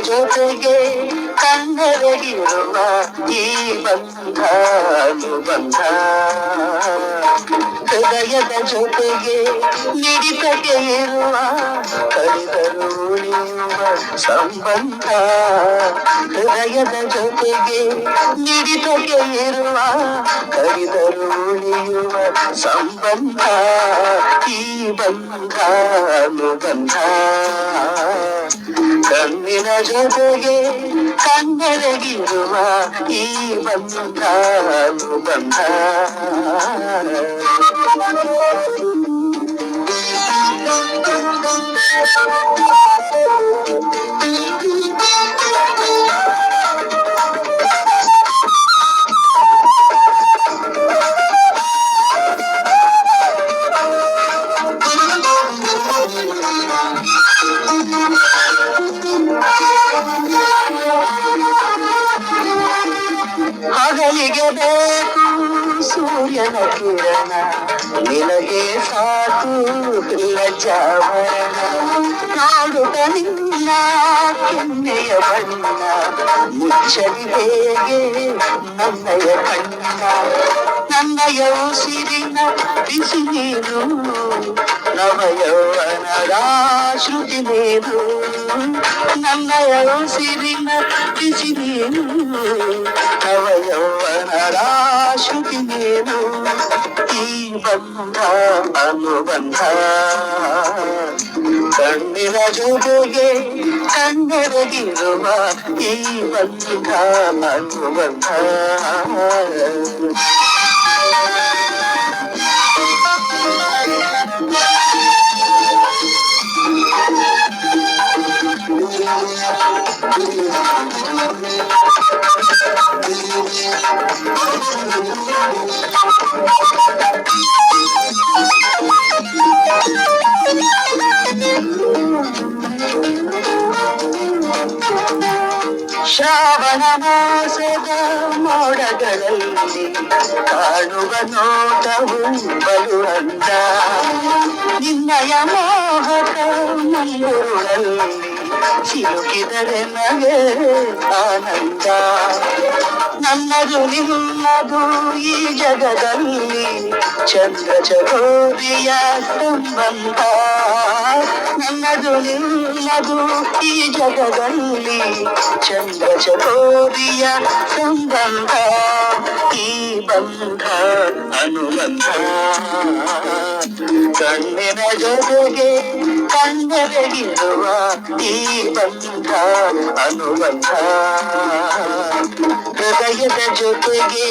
ಜೊತೆಗೆ ಕಣ್ಣೆರಗಿರುವ ಈ ಬಂಧ ಅನುಬಂಧ ಹೃದಯದ ಜೊತೆಗೆ ಮಿಡಿತಕ್ಕೆ ಇರುವ ಕಡಿದರು ಉಳಿಯುವ ಸಂಬಂಧ ಹೃದಯದ ಜೊತೆಗೆ ಮಿಡಿತಕ್ಕೆ ಇರುವ ಕಡಿದರು ಉಳಿಯುವ ಸಂಬಂಧ ಈ ಬಂಧ ಅನುಬಂಧ ಕಣ್ಣಿನ ಜೊತೆಗೆ ಕಣ್ಣೆರಗಿರುವ ಈ ಬಂಧ ಅನುಬಂಧ ಹಗಲಿಗೆ ಬೇಕು ಸೂರ್ಯನ ಕಿರಣ ನಿನಗೆ ಸಾಕು ಲಜ್ಜಾವರಣ ನೋಡುತ್ತ ನಿನ್ನ ಕೆನ್ನೆಯ ಬಣ್ಣ ಮುಚ್ಚಲಿ ಹೇಗೆ ನನ್ನಯ ಕಣ್ಣ ನನ್ನಯ ಉಸಿರಿನ ಬಿಸಿ ನೀರು ನವಯೌವನದ ಶ್ರುತಿ ನೀರು ನನ್ನಯ ಉಸಿರಿನ ಬಿಸಿ ನೀರು ನವಯೌವನದ ಶ್ರುತಿ ನೀರು ಈ ಬಂಧ ಅನುಬಂಧ ಕಣ್ಣಿನ ಜೊತೆಗೆ ಕಣ್ಣೆರಗಿರುವ ಈ ಬಂಧ ಅನುಬಂಧ ಶ್ರಾವಣ ಮಾಸದ ಮೋಡಗಳಲ್ಲಿ ಕಾಣುವ ನೋಟವು ಬಲು ಅಂದ ನಿನ್ನಯ ಮೋಹಕ ಮಂಗುರುಳಲ್ಲಿ ಸಿಲುಕಿದರೆ ನಗೆ ಆನಂದ ನನ್ನದು ನಿನ್ನದು ಈ ಜಗದಲ್ಲಿ ಚಂದ್ರ ಚಕೋರಿಯ ಸಂಬಂಧ ನನ್ನದು ನಿನ್ನದು ಈ ಜಗದಲ್ಲಿ ಚಂದ್ರ ಚಕೋರಿಯ ಸಂಬಂಧ ಈ ಬಂಧ ಅನುಬಂಧ ಕಣ್ಣಿನ ಜೊತೆಗೆ ಕಣ್ಣೆರಗಿರುವ ಈ ಬಂಧ ಅನುಬಂಧ ಹೃದಯದ ಜೊತೆಗೆ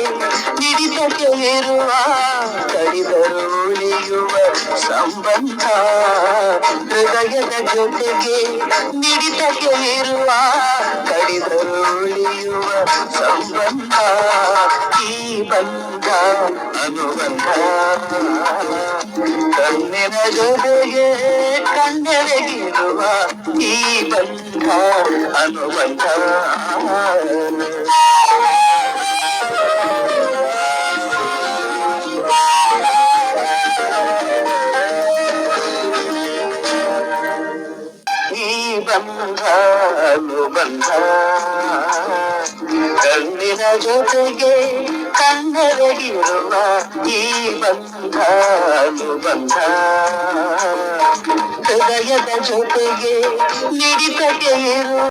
ಮಿಡಿತಕ್ಕೆ ಇರುವ ಕಡಿದರು ಉಳಿಯುವ ಸಂಬಂಧ ಹೃದಯದ ಜೊತೆಗೆ ಮಿಡಿತಕ್ಕೆ ಇರುವ ಕಡಿದರು ಉಳಿಯುವ ಸಂಬಂಧ ಈ ಬಂಧ ಅನುಬಂಧ ಕಣ್ಣಿನ ಜೊತೆಗೆ ಕಣ್ಣೆರಗಿರುವ ಈ ಬಂಧ ಅನುಬಂಧ ಬಂಧ ಅನುಬಂಧ ಕಣ್ಣಿನ ಜೊತೆಗೆ ಕಣ್ಣೆರಗಿರುವ ಈ ಬಂಧ ಅನುಬಂಧ ಹೃದಯದ ಜೊತೆಗೆ ಮಿಡಿತಕ್ಕೆ ಇರುವ